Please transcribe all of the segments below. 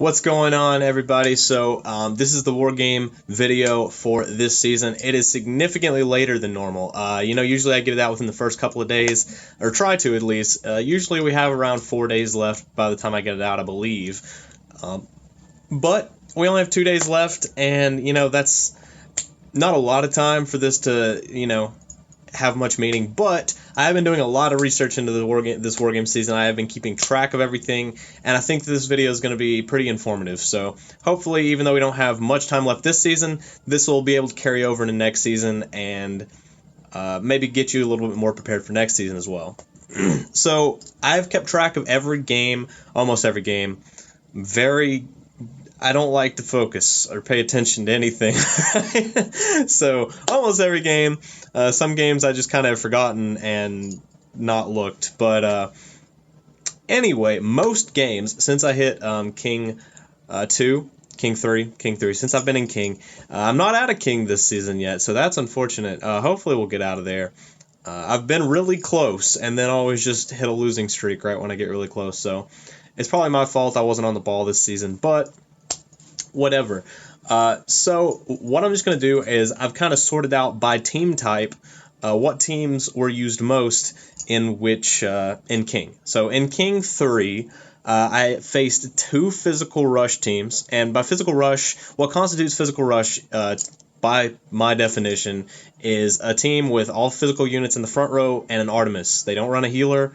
What's going on, everybody? So this is the Wargame video for this season. It is significantly later than normal. Usually I get it out within the first couple of days, or try to at least. Usually we have around 4 days left by the time I get it out, I believe. But we only have 2 days left, and, that's not a lot of time for this to, have much meaning, but I have been doing a lot of research into this wargame season. I have been keeping track of everything, and I think this video is going to be pretty informative. So hopefully, even though we don't have much time left this season, this will be able to carry over into next season and maybe get you a little bit more prepared for next season as well. So I've kept track of every game, almost every game. I don't like to focus or pay attention to anything. So almost every game. Some games I just kind of have forgotten and not looked. But anyway, most games, since I hit King 2, King 3, since I've been in King, I'm not out of King this season yet, so that's unfortunate. Hopefully we'll get out of there. I've been really close and then always just hit a losing streak right when I get really close. So it's probably my fault I wasn't on the ball this season, but whatever. So what I'm just going to do is I've kind of sorted out by team type what teams were used most in King. So in King 3, I faced 2 physical rush teams, and by physical rush, what constitutes physical rush by my definition is a team with all physical units in the front row and an Artemis. They don't run a healer.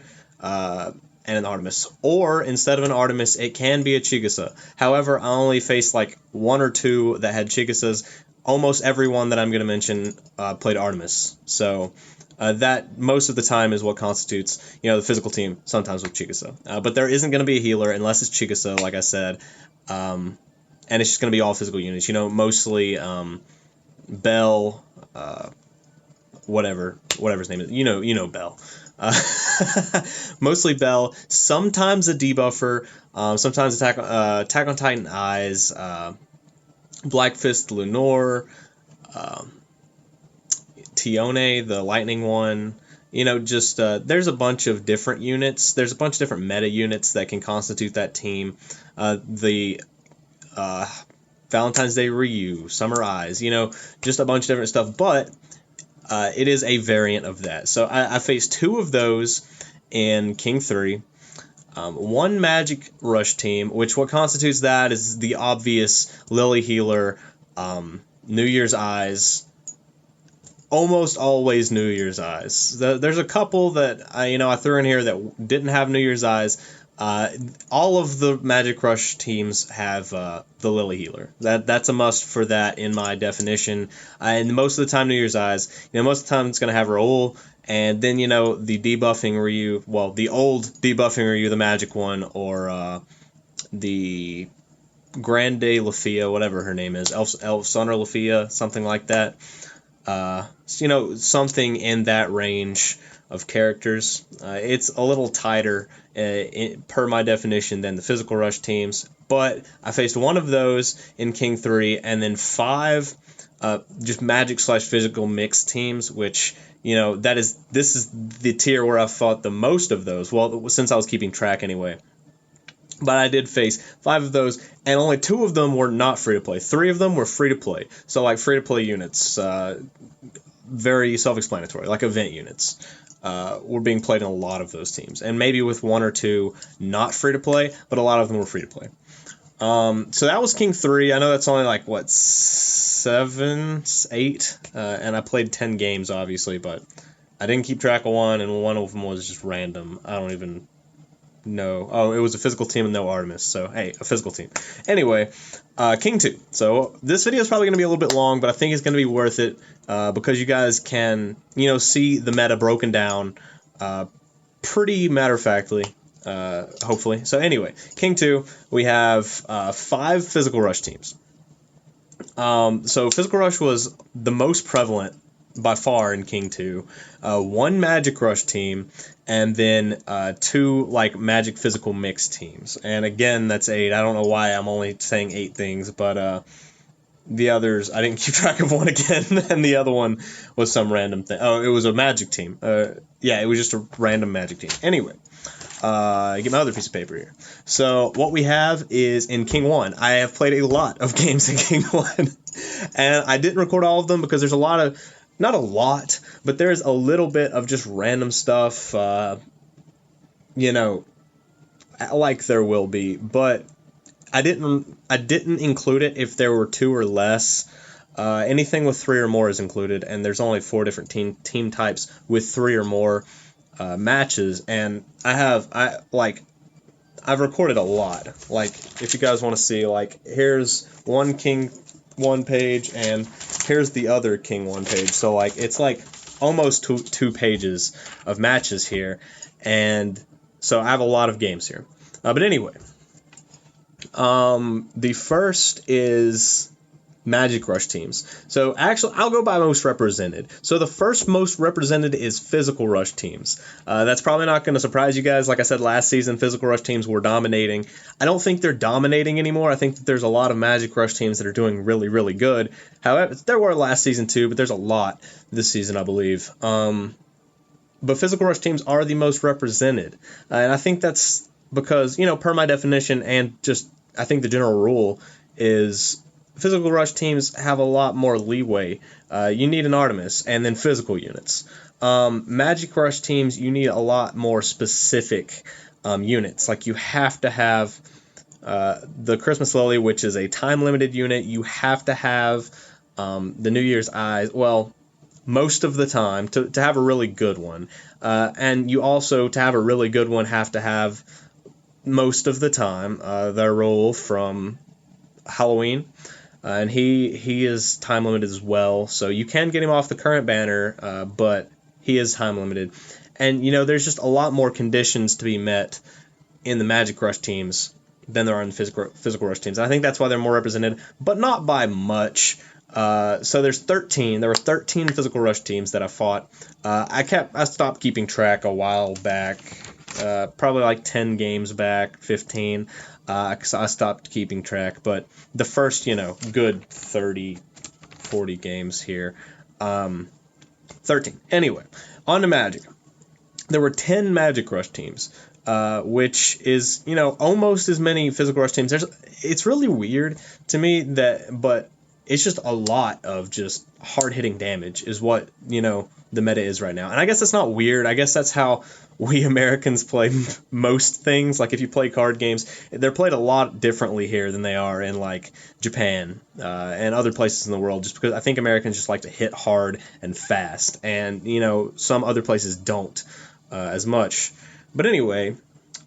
And an Artemis. Or, instead of an Artemis, it can be a Chigusa. However, I only faced like 1 or 2 that had Chigusas. Almost everyone that I'm going to mention played Artemis. So, that most of the time is what constitutes, the physical team, sometimes with Chigusa. But there isn't going to be a healer unless it's Chigusa, like I said. And it's just going to be all physical units. Mostly Bell, whatever his name is. You know Bell. Mostly Bell, sometimes a debuffer, sometimes Attack on Titan Eyes, Black Fist Lunor, Tione, the lightning one. There's a bunch of different units. There's a bunch of different meta units that can constitute that team. The Valentine's Day Ryu, Summer Eyes, just a bunch of different stuff, but it is a variant of that. So I faced 2 of those in King 3. 1 Magic Rush team, which what constitutes that is the obvious Lily Healer, New Year's Eyes, almost always New Year's Eyes. There's a couple that I threw in here that didn't have New Year's Eyes. All of the Magic Rush teams have the Lily Healer. That's a must for that in my definition. And most of the time, New Year's Eyes, most of the time it's going to have Raoul, and then, the debuffing Ryu, well, the old debuffing Ryu, the Magic one, or the Grande Lafia, whatever her name is, Elf Son or Lafia, something like that. Something in that range of characters. It's a little tighter per my definition than the physical rush teams, but I faced 1 of those in King 3, and then 5 just magic / physical mixed teams, which this is the tier where I fought the most of those. Well, since I was keeping track anyway. But I did face 5 of those, and only 2 of them were not free to play. 3 of them were free to play. So like free to play units, very self-explanatory, like event units. Were being played in a lot of those teams, and maybe with 1 or 2 not free to play, but a lot of them were free to play. So that was King 3. I know that's only like 7, 8, and I played 10 games obviously, but I didn't keep track of 1, and 1 of them was just random. I don't even know. Oh, it was a physical team and no Artemis, so hey, a physical team. Anyway, King 2. So this video is probably going to be a little bit long, but I think it's going to be worth it because you guys can, see the meta broken down pretty matter-of-factly, hopefully. So anyway, King 2, we have 5 physical rush teams. So physical rush was the most prevalent by far in King 2, 1 Magic Rush team, and then 2 Magic Physical Mix teams. And again, that's 8. I don't know why I'm only saying 8 things, but the others, I didn't keep track of 1 again, and the other one was some random thing. Oh, it was a Magic team. It was just a random Magic team. Anyway, Get my other piece of paper here. So what we have is in King 1. I have played a lot of games in King 1. And I didn't record all of them because there's a lot of, not a lot, but there's a little bit of just random stuff, like there will be. But I didn't include it if there were 2 or less. Anything with 3 or more is included, and there's only 4 different team types with 3 or more matches, and I've recorded a lot. Like, if you guys want to see, like, here's one King 1 page, and here's the other King 1 page. So, like, it's like almost two pages of matches here, and so I have a lot of games here. But anyway, the first is Magic Rush teams. So actually, I'll go by most represented. So the first most represented is Physical Rush teams. That's probably not going to surprise you guys. Like I said, last season, Physical Rush teams were dominating. I don't think they're dominating anymore. I think that there's a lot of Magic Rush teams that are doing really, really good. However, there were last season too, but there's a lot this season, I believe. But Physical Rush teams are the most represented. And I think that's because, per my definition and just I think the general rule is Physical Rush teams have a lot more leeway. You need an Artemis and then physical units. Magic Rush teams, you need a lot more specific units. Like, you have to have the Christmas Lily, which is a time-limited unit. You have to have the New Year's Eyes, well, most of the time, to have a really good one. And you also, to have a really good one, have to have, most of the time, the role from Halloween. And he is time limited as well, so you can get him off the current banner, but he is time limited. And there's just a lot more conditions to be met in the Magic Rush teams than there are in the Physical Rush teams. And I think that's why they're more represented, but not by much. So there's 13. There were 13 Physical Rush teams that I fought. I stopped keeping track a while back, probably like 10 games back, 15. So I stopped keeping track, but the first, good 30, 40 games here. 13. Anyway, on to Magic. There were 10 Magic Rush teams, which is, almost as many Physical Rush teams. It's really weird to me but it's just a lot of just hard-hitting damage is what, the meta is right now. And I guess that's not weird. I guess that's how we Americans play most things. Like, if you play card games, they're played a lot differently here than they are in, like, Japan and other places in the world, just because I think Americans just like to hit hard and fast. And, some other places don't as much. But anyway,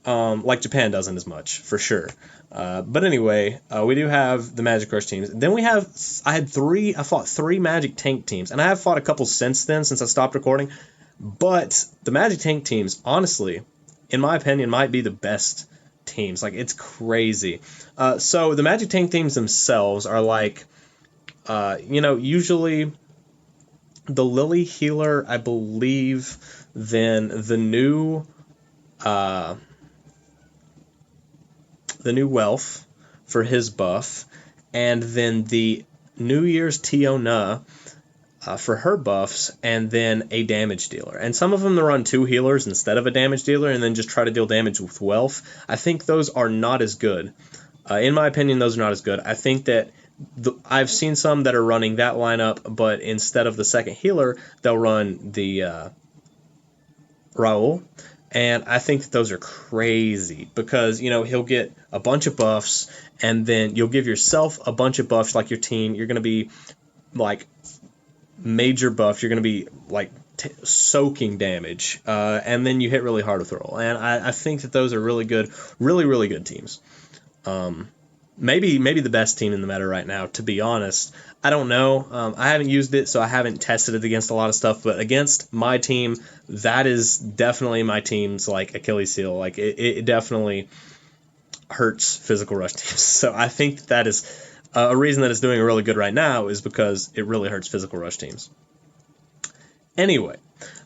like Japan doesn't as much, for sure. But anyway, we do have the Magic Rush teams. Then I fought 3 Magic Tank teams, and I have fought a couple since then, since I stopped recording. But the Magic Tank teams, honestly, in my opinion, might be the best teams. Like, it's crazy. So the Magic Tank teams themselves are like, usually the Lily Healer, I believe, then the new Wealth for his buff, and then the New Year's Tiona for her buffs, and then a damage dealer. And some of them run 2 healers instead of a damage dealer, and then just try to deal damage with Wealth. I think those are not as good. In my opinion, those are not as good. I think that I've seen some that are running that lineup, but instead of the second healer, they'll run the Raoul. And I think that those are crazy because, he'll get a bunch of buffs, and then you'll give yourself a bunch of buffs like your team. You're going to be, like, major buffs. You're going to be, like, soaking damage. And then you hit really hard with Raoul. And I think that those are really good, really, really good teams. Maybe the best team in the meta right now, to be honest. I don't know. I haven't used it, so I haven't tested it against a lot of stuff. But against my team, that is definitely my team's, like, Achilles heel. Like, it definitely hurts Physical Rush teams. So I think that is a reason that it's doing really good right now is because it really hurts Physical Rush teams. Anyway,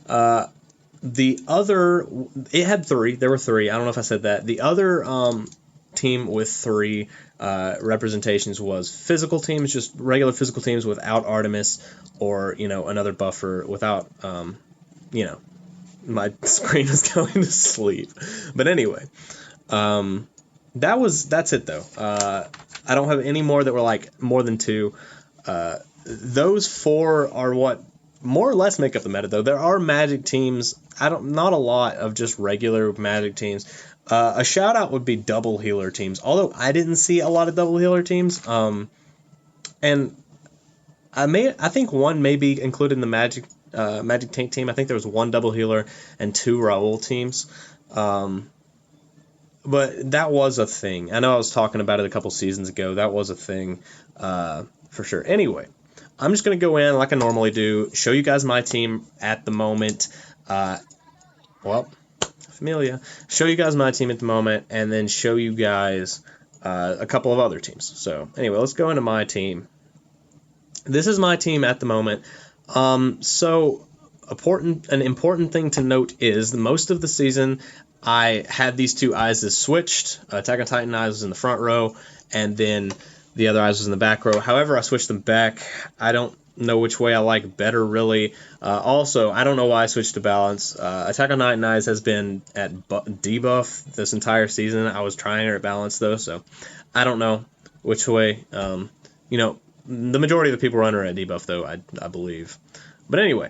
the other, it had 3. There were 3. I don't know if I said that. The other team with 3 representations was physical teams, just regular physical teams without Artemis or, another buffer, without, My screen was going to sleep. But anyway, that's it though. I don't have any more that were like more than 2. Those 4 are what more or less make up the meta though. There are Magic teams. Not a lot of just regular Magic teams. A shout out would be double healer teams. Although I didn't see a lot of double healer teams. And I think one may be included in the Magic Tank team. I think there was 1 double healer and 2 Raoul teams. But that was a thing. I know I was talking about it a couple seasons ago. That was a thing for sure. Anyway, I'm just going to go in like I normally do, show you guys my team at the moment. Familia. Show you guys my team at the moment, and then show you guys a couple of other teams. So anyway, let's go into my team. This is my team at the moment. So an important thing to note is most of the season I had these 2 Eyes switched. Attack on Titan Eyes was in the front row, and then the other Eyes was in the back row. However, I switched them back. I don't know which way I like better, really. Also, I don't know why I switched to balance. Attack on Titan Eyes has been at debuff this entire season. I was trying her at balance, though, so I don't know which way. The majority of the people run her at debuff, though, I believe. But anyway,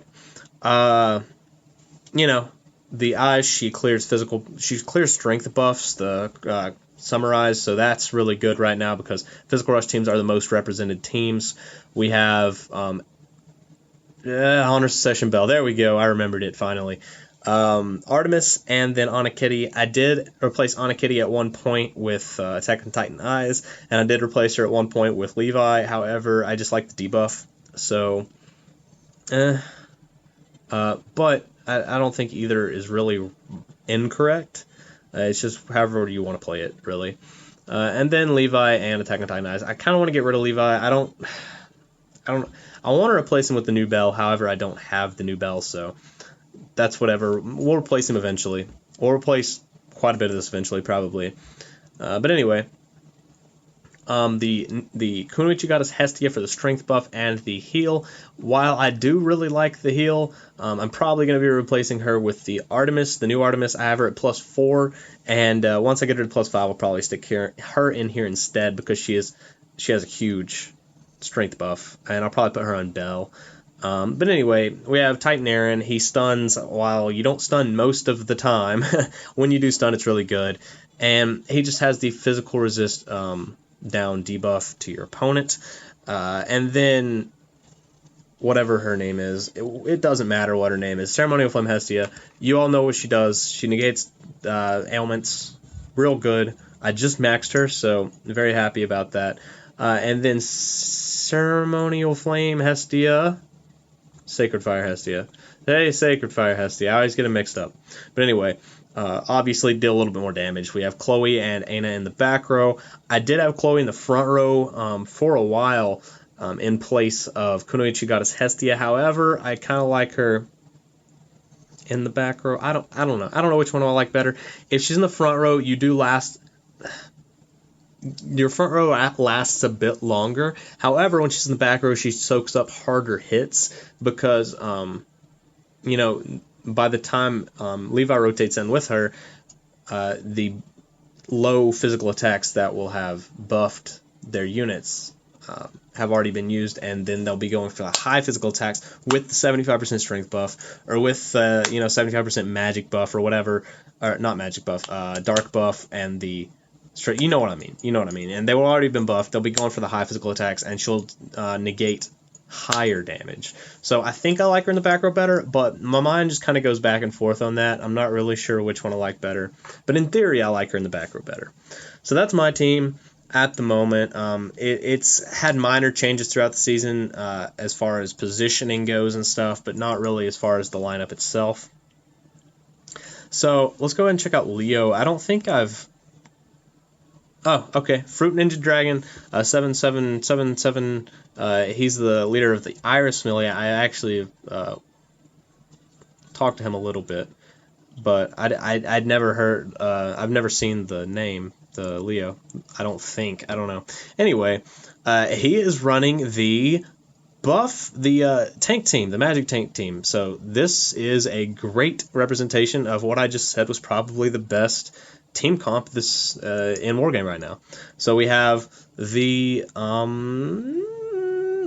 the Eyes, she clears strength buffs, the summarize, so that's really good right now because Physical Rush teams are the most represented teams. We have Honor Succession Bell. There we go. I remembered it finally. Artemis and then Anakitty. I did replace Anakitty at one point with Attack on Titan Eyes, and I did replace her at one point with Levi. However, I just like the debuff, so but I don't think either is really incorrect. It's just however you want to play it, really. And then Levi and Attack on Titan Eyes. I kind of want to get rid of Levi. I want to replace him with the new Bell. However, I don't have the new Bell, so that's whatever. We'll replace him eventually. We'll replace quite a bit of this eventually, probably. But anyway, the Kunoichi Goddess Hestia for the strength buff and the heal. While I do really like the heal, I'm probably going to be replacing her with the Artemis, the new Artemis. I have her at +4, and once I get her to +5, I'll probably stick her in here instead because she has a huge strength buff, and I'll probably put her on Bell. But anyway, we have Titan Aaron. He stuns while you don't stun most of the time. When you do stun, it's really good. And he just has the physical resist down debuff to your opponent. And then whatever her name is, it doesn't matter what her name is. Ceremonial Flame Hestia. You all know what she does. She negates ailments real good. I just maxed her, so very happy about that. And then Ceremonial Flame Hestia. Sacred Fire Hestia. Hey, Sacred Fire Hestia. I always get them mixed up. But anyway, obviously did a little bit more damage. We have Chloe and Aina in the back row. I did have Chloe in the front row for a while in place of Kunoichi Goddess Hestia. However, I kind of like her in the back row. I don't know. I don't know which one I like better. If she's in the front row, you do last... Your front row lasts a bit longer. However, when she's in the back row, she soaks up harder hits because, by the time Levi rotates in with her, the low physical attacks that will have buffed their units have already been used, and then they'll be going for the high physical attacks with the 75% strength buff, or with 75% magic buff, or whatever, or not magic buff, dark buff, and the you know what I mean. And they will already been buffed. They'll be going for the high physical attacks, and she'll negate higher damage. So I think I like her in the back row better, but my mind just kind of goes back and forth on that. I'm not really sure which one I like better. But in theory, I like her in the back row better. So that's my team at the moment. It's had minor changes throughout the season as far as positioning goes and stuff, but not really as far as the lineup itself. So let's go ahead and check out Leo. I don't think I've... Oh, okay. Fruit Ninja Dragon, 7777. He's the leader of the Iris Familia. I actually talked to him a little bit, but I'd never heard. I've never seen the name, the Leo. I don't know. Anyway, he is running the buff the tank team, the magic tank team. So this is a great representation of what I just said was probably the best team comp this in Wargame right now. So we have the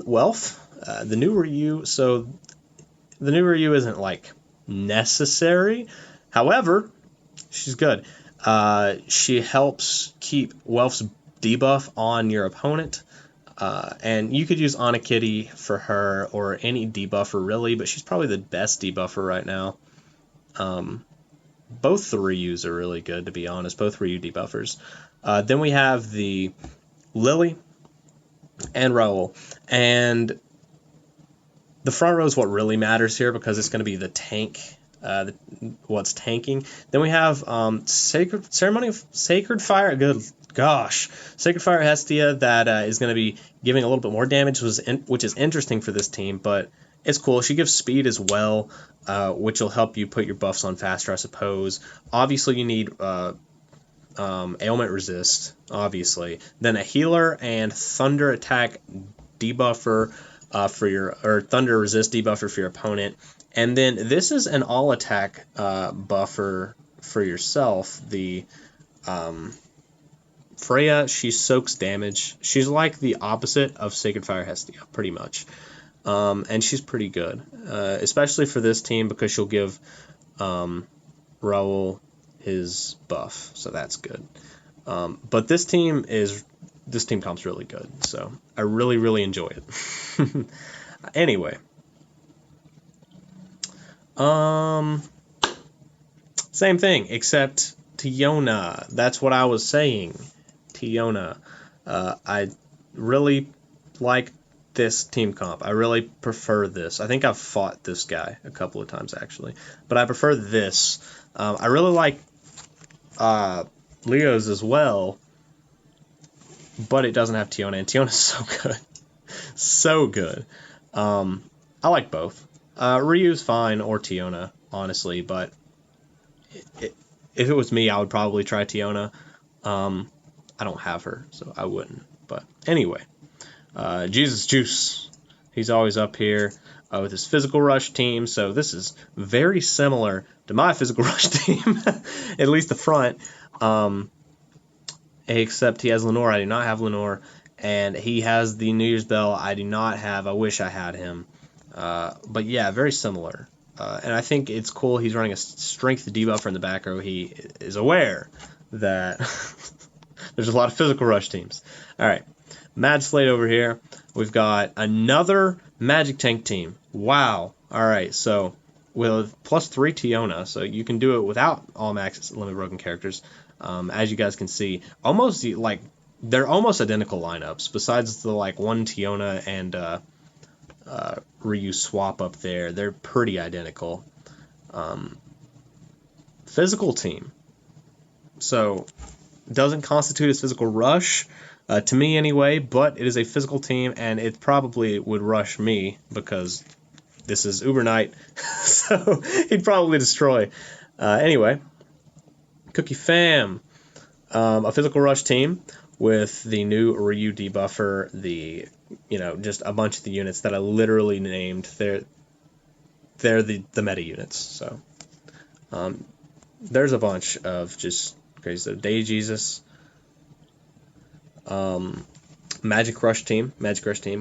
Welf, the new Ryu. So the new Ryu isn't like necessary. However, she's good. She helps keep Welf's debuff on your opponent. And you could use Anakitty for her or any debuffer really, but she's probably the best debuffer right now. Both the Ryus are really good, to be honest, both Ryu debuffers. Then we have the Lily and Raoul. And the front row is what really matters here because it's going to be the tank, what's tanking. Then we have Sacred Fire. Good gosh, Sacred Fire Hestia that is going to be giving a little bit more damage, which is interesting for this team, but it's cool. She gives speed as well, which will help you put your buffs on faster, I suppose. Obviously, you need ailment resist, obviously. Then a healer and thunder attack debuffer or thunder resist debuffer for your opponent. And then this is an all attack buffer for yourself. The Freya, she soaks damage. She's like the opposite of Sacred Fire Hestia, pretty much. And she's pretty good, especially for this team because she'll give Raoul his buff, so that's good. But this team comp's really good, so I really, really enjoy it. Anyway, same thing except Tiona. That's what I was saying. Tiona. I really like this team comp. I really prefer this. I think I've fought this guy a couple of times actually, but I prefer this. I really like Leo's as well, but it doesn't have Tiona, and Tiona's so good. So good. I like both. Ryu's fine, or Tiona, honestly, but if it was me, I would probably try Tiona. I don't have her, so I wouldn't. But anyway, Jesus Juice. He's always up here with his Physical Rush team, so this is very similar to my Physical Rush team, at least the front. Except he has Lenore. I do not have Lenore. And he has the New Year's Bell. I do not have. I wish I had him. But yeah, very similar. And I think it's cool he's running a strength debuffer in the back row. He is aware that there's a lot of Physical Rush teams. All right, Mad Slate over here. We've got another Magic Tank team. Wow. All right, so with +3 Tiona, so you can do it without all max limit broken characters. As you guys can see, almost like they're almost identical lineups. Besides the like one Tiona and Ryu swap up there, they're pretty identical. Physical team, so doesn't constitute as Physical Rush to me anyway, but it is a physical team, and it probably would rush me because this is Uber Knight, so he'd probably destroy. Anyway, Cookie Fam, a Physical Rush team with the new Ryu debuffer, just a bunch of the units that I literally named. They're the meta units. So there's a bunch of just crazy stuff. Day Jesus, Magic Rush team,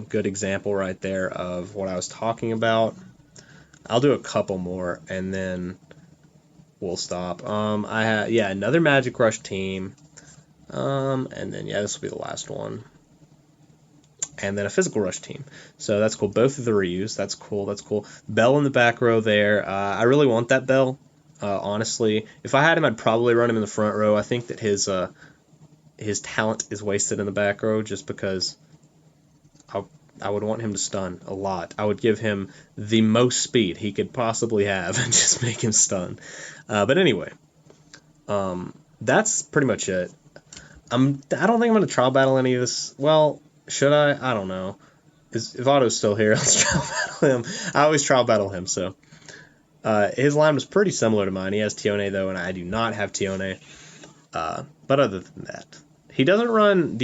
good example right there of what I was talking about. I'll do a couple more and then we'll stop. I have another Magic Rush team. And then this will be the last one. And then a Physical Rush team. So that's cool. Both of the Ryus. That's cool. Bell in the back row there. I really want that Bell. Honestly, if I had him, I'd probably run him in the front row. I think that his talent is wasted in the back row just because I would want him to stun a lot. I would give him the most speed he could possibly have and just make him stun. But anyway, that's pretty much it. I don't think I'm going to trial battle any of this. Well, should I? I don't know. If Otto's still here, let's trial battle him. I always trial battle him, so. His line was pretty similar to mine. He has Tione, though, and I do not have Tione. But other than that, he doesn't run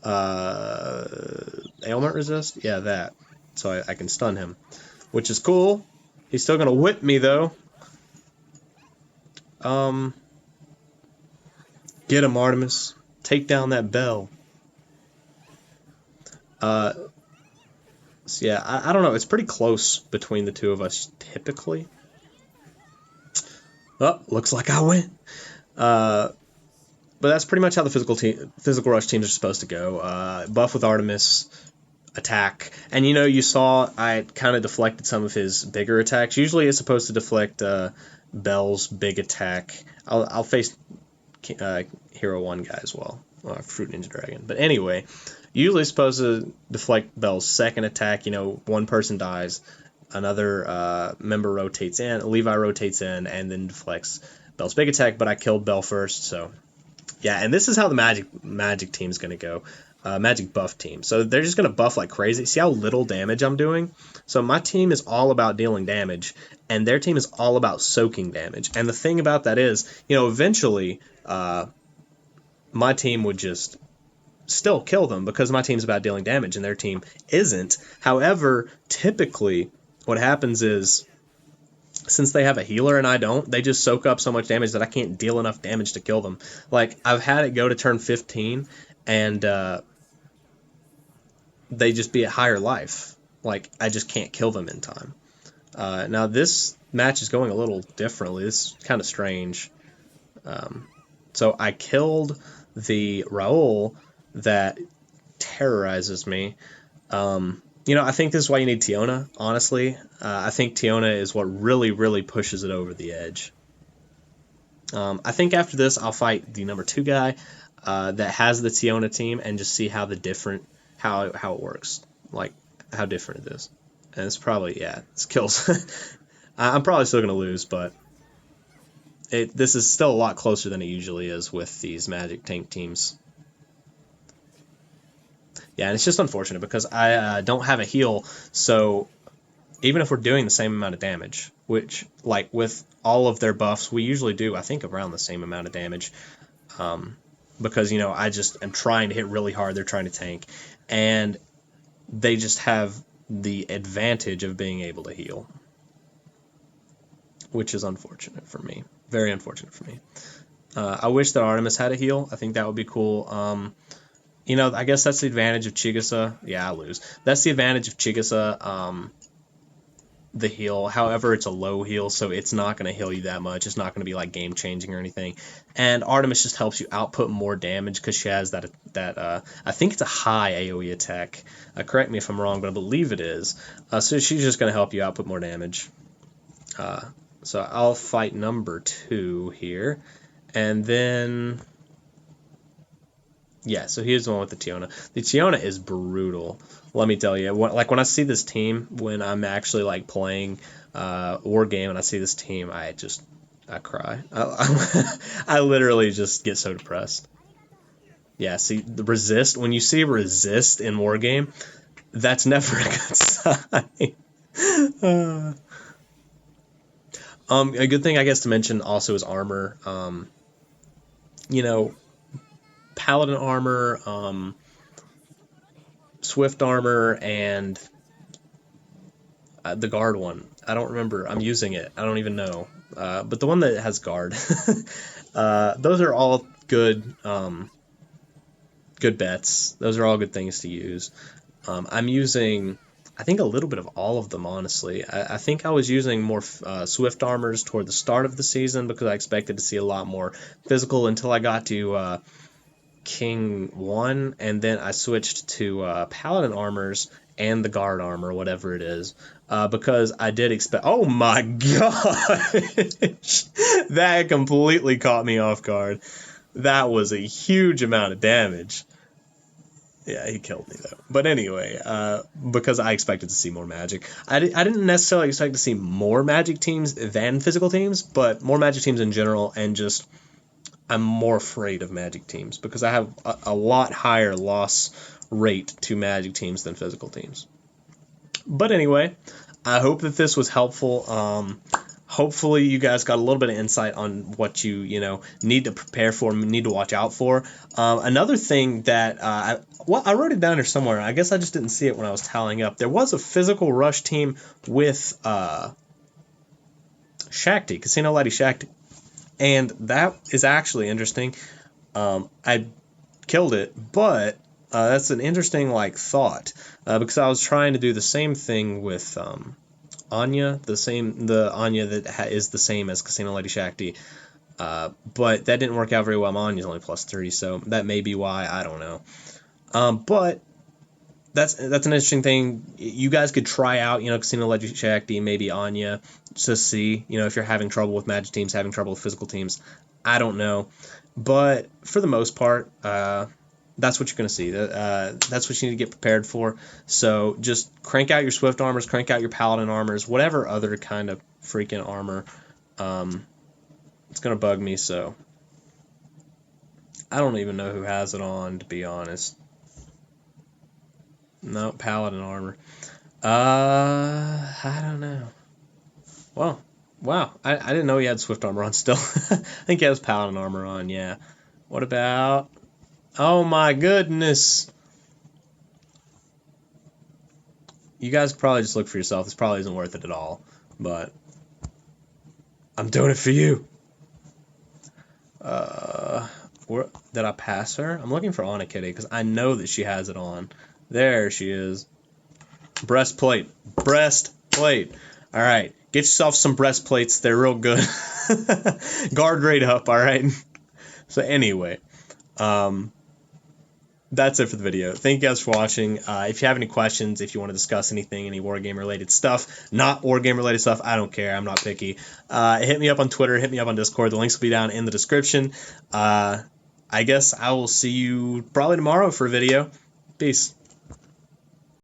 Ailment resist? Yeah, that. So I can stun him, which is cool. He's still gonna whip me though. Get him, Artemis. Take down that bell. So yeah, I don't know. It's pretty close between the two of us typically. Oh, looks like I win. But that's pretty much how the physical rush teams are supposed to go. Buff with Artemis, attack, and you saw I kind of deflected some of his bigger attacks. Usually, it's supposed to deflect Bell's big attack. I'll face Hero 1 guy as well, Fruit Ninja Dragon. But anyway, usually it's supposed to deflect Bell's second attack. One person dies, another member rotates in, Levi rotates in, and then deflects Bell's big attack. But I killed Bell first, so yeah. And this is how the Magic team is going to go. Magic buff team. So they're just going to buff like crazy. See how little damage I'm doing? So my team is all about dealing damage, and their team is all about soaking damage. And the thing about that is, eventually my team would just still kill them because my team's about dealing damage and their team isn't. However, typically what happens is, since they have a healer and I don't, they just soak up so much damage that I can't deal enough damage to kill them. Like, I've had it go to turn 15, and they just be at higher life. Like, I just can't kill them in time. Now, this match is going a little differently. This is kind of strange. So I killed the Raoul that terrorizes me. I think this is why you need Tiona, honestly. I think Tiona is what really, really pushes it over the edge. I think after this, I'll fight the number 2 guy that has the Tiona team and just see how it works. Like, how different it is. And it's probably, it's kills. I'm probably still going to lose, but this is still a lot closer than it usually is with these Magic tank teams. Yeah, and it's just unfortunate because I don't have a heal, so even if we're doing the same amount of damage, which, like, with all of their buffs, we usually do, I think, around the same amount of damage, because, I just am trying to hit really hard, they're trying to tank, and they just have the advantage of being able to heal, which is unfortunate for me. Very unfortunate for me. I wish that Artemis had a heal. I think that would be cool. I guess that's the advantage of Chigusa. Yeah, I lose. That's the advantage of Chigusa, the heal. However, it's a low heal, so it's not going to heal you that much. It's not going to be, like, game-changing or anything. And Artemis just helps you output more damage because she has that I think it's a high AoE attack. Correct me if I'm wrong, but I believe it is. So she's just going to help you output more damage. So I'll fight number 2 here. And then, yeah, so here's the one with the Tiona. The Tiona is brutal, let me tell you. When I see this team, when I'm actually, like, playing Wargame and I see this team, I cry. I literally just get so depressed. Yeah, see, the resist, when you see resist in Wargame, that's never a good sign. A good thing, I guess, to mention also is armor. Paladin armor, Swift armor, and the guard one. I don't remember. I'm using it. I don't even know. But the one that has guard. Those are all good good bets. Those are all good things to use. I'm using, I think, a little bit of all of them, honestly. I think I was using more Swift armors toward the start of the season because I expected to see a lot more physical until I got to King 1, and then I switched to Paladin armors and the guard armor, whatever it is, because I did expect... Oh my gosh! That completely caught me off guard. That was a huge amount of damage. Yeah, he killed me, though. But anyway, because I expected to see more Magic. I didn't necessarily expect to see more Magic teams than physical teams, but more Magic teams in general, and just... I'm more afraid of Magic teams because I have a lot higher loss rate to Magic teams than physical teams. But anyway, I hope that this was helpful. hopefully you guys got a little bit of insight on what you need to prepare for, need to watch out for. Another thing that I wrote it down here somewhere. I guess I just didn't see it when I was tallying up. There was a physical rush team with Shakti, Casino Lady Shakti, and that is actually interesting. I killed it, but that's an interesting thought because I was trying to do the same thing with Anya, the Anya that is the same as Casino Lady Shakti, but that didn't work out very well. Anya's only +3, so that may be why. I don't know. But that's an interesting thing. You guys could try out, Casino Lady Shakti, maybe Anya, to see, if you're having trouble with magic teams, having trouble with physical teams. I don't know, but for the most part, that's what you're going to see. That's what you need to get prepared for. So just crank out your Swift armors, crank out your Paladin armors, whatever other kind of freaking armor. It's going to bug me, so I don't even know who has it on, to be honest. No, Paladin armor. I don't know. Well, wow. I didn't know he had Swift armor on still. I think he has Paladin armor on, yeah. What about... Oh my goodness. You guys probably just look for yourself. This probably isn't worth it at all. But I'm doing it for you. Did I pass her? I'm looking for Anna Kitty because I know that she has it on. There she is. Breastplate. Breastplate. All right. Get yourself some breastplates. They're real good. Guard rate up, all right? So anyway, that's it for the video. Thank you guys for watching. If you have any questions, if you want to discuss anything, any Wargame related stuff, not Wargame related stuff, I don't care. I'm not picky. Hit me up on Twitter. Hit me up on Discord. The links will be down in the description. I guess I will see you probably tomorrow for a video. Peace.